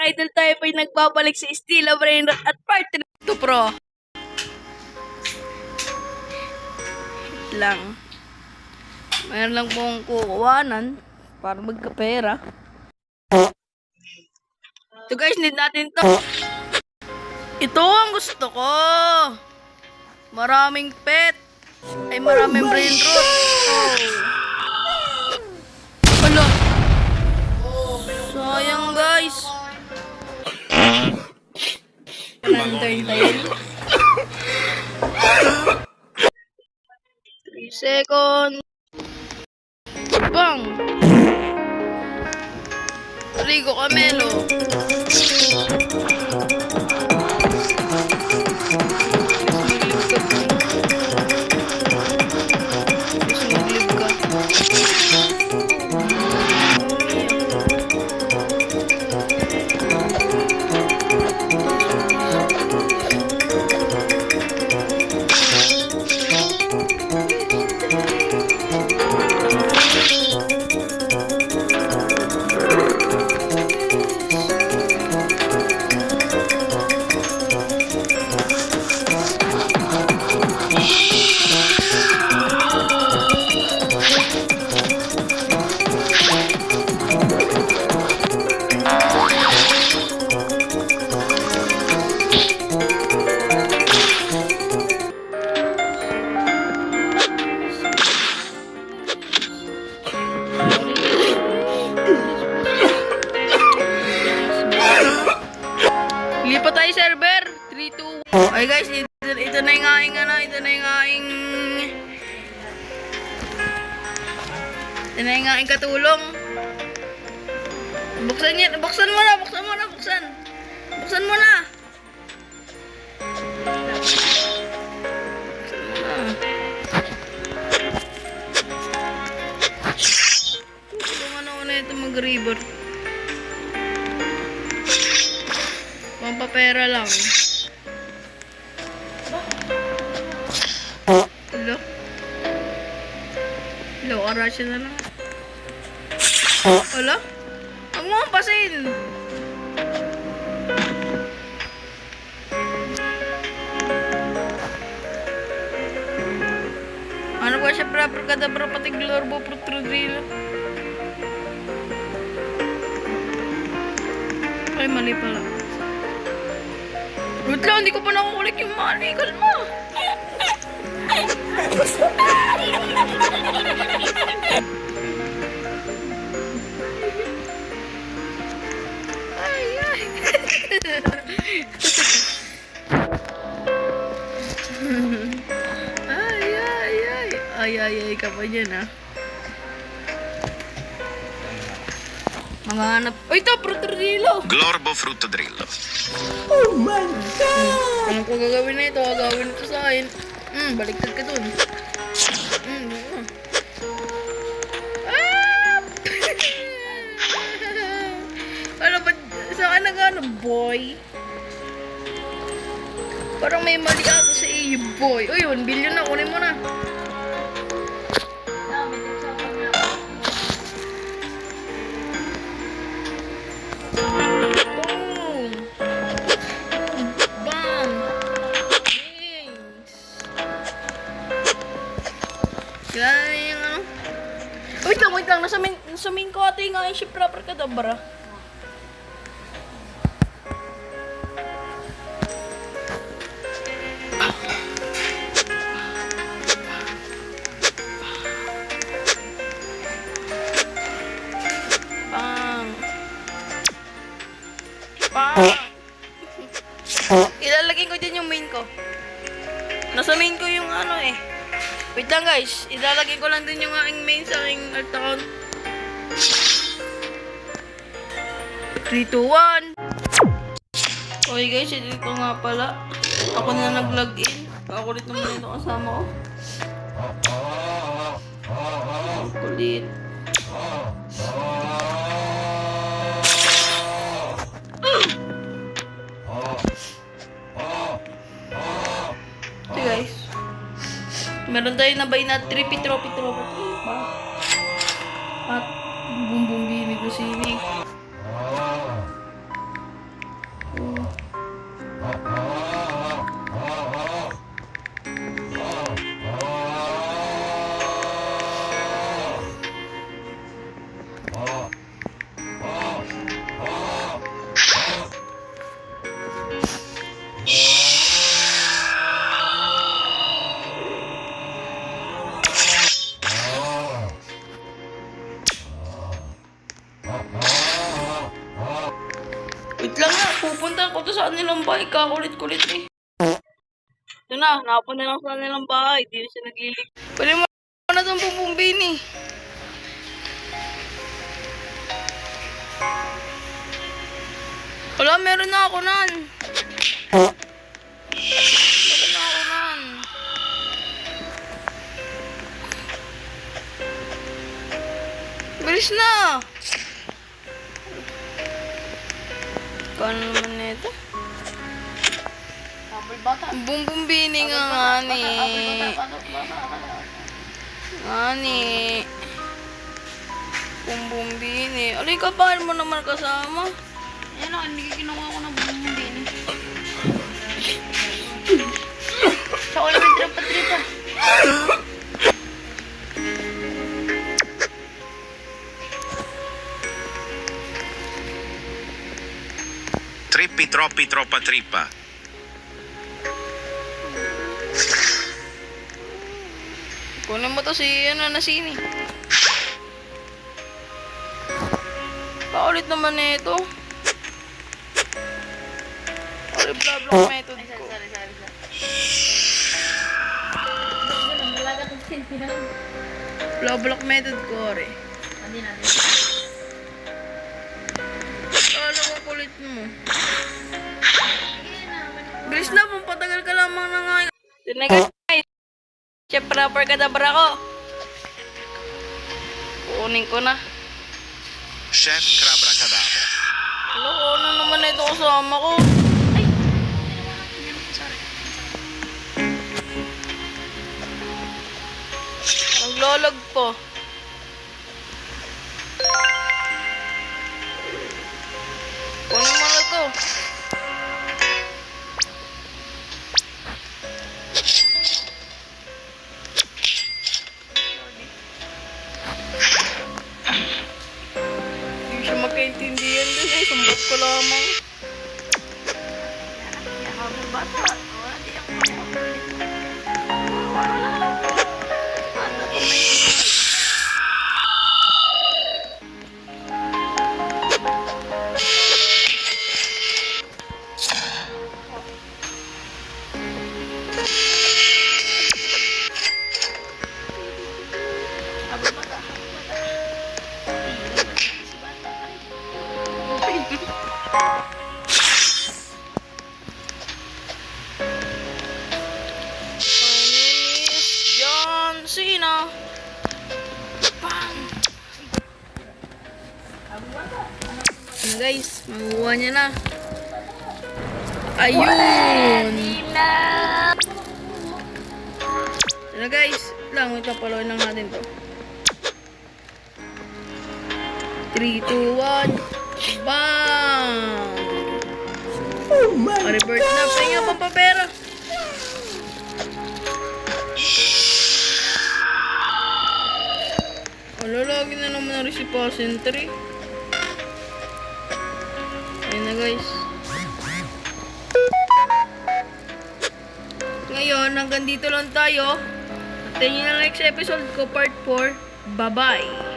idol, tayo po'y nagbabalik sa Stila Brainrot at part 3 to Pro. Lang. Mayroon lang pong kukuhanan para magkapera. Ito guys, need natin to. Ito ang gusto ko. Maraming pet. Ay, maraming brainrot. Wala. Sayang guys. Lantern tayo. 3 seconds. Bang! Rigo Camelo. Lipat tayo server. 3, 2, 1. Ay guys, ito na yung aking ito na yung aking katulong. Buksan mo na. Buksan mo na. Tulungan ako na ito mag-reboot. Pampapera lang. Hello? Hello, arasya na lang. Hello? Huwag mo kampasin. Ano ba siya proper kadabra pati glorbo protrudrilo? Ay, mali pala. Wait lang, hindi ko pa nakukulik yung money. Kalma. Ay, ka pa dyan, ha? Mga hanap. Uy, ito, Frutodrillo! Glorbo Frutodrillo. Oh my God! Ano ko gagawin na ito? Gagawin ito sa akin. Baliktad ka dun. Ano ba? Saan nag-ano, boy? Parang may mali ako sa iyo, boy. Uy, 1 billion na. Kunin mo na. Wait lang, nasa main ko ate nga yung ship proper kadabra. Ilalagay ko dyan yung main ko. Nasa main ko yung ano eh. Wait lang guys, ilalagay ko lang din yung aking main sa aking alt account. 3, 2, 1. Okay guys, dito nga pala. Ako na nag-login. Ako dito muna ito kasama ko. Kulit. Okay guys. Meron tayo na bay na trophy. At bumbong bini ko sini. pupunta ko to sa kanilang bahay. Kakulit-kulit eh. Ito na, napunta na ako sa kanilang bahay. Di na siya naglilig. Pwede mo na itong Bumbumbini. Wala, meron na ako nan. Meron na ako nan. Bilis na. Kano naman nito? Bumbumbini nga ngani. Ngani. Bumbumbini. Alay ka, bakit mo naman kasama? Yan o, hindi kinuha ko ng Bumbumbini. Sa ulo may trapa-tripa. Trippi, troppi, troppa, trippa. Kunin mo to si Nasini. Paulit naman nito. Sorry, blah method ko. Sorry. Blah method ko, ore. Hindi na. Ano mo kulit mo? Bilis na, patagal ka lamang na nga. Tinagal guys. Chef proper kadabra ko. Kunin ko na. Chef Crabra-Cadabra. Hello, ano naman ito kasama ko? Naglalag pa. Kunin mo na to. Hindi siya magkaintindihan din eh. Sumbat ko lamang. Habang bata. Wala, di ako makakulit. Cena. Bang! Ano guys, makuha niya na. Ayun! Ano guys, lang, wait lang, paluin lang natin to. 3, 2, 1, bang! Oh my! Revert na, pahinga pang papera. Wala, lagi na naman ang reciprocity. Ayun na guys. Ngayon, hanggang dito lang tayo. At yun yung next episode ko, part 4. Bye-bye!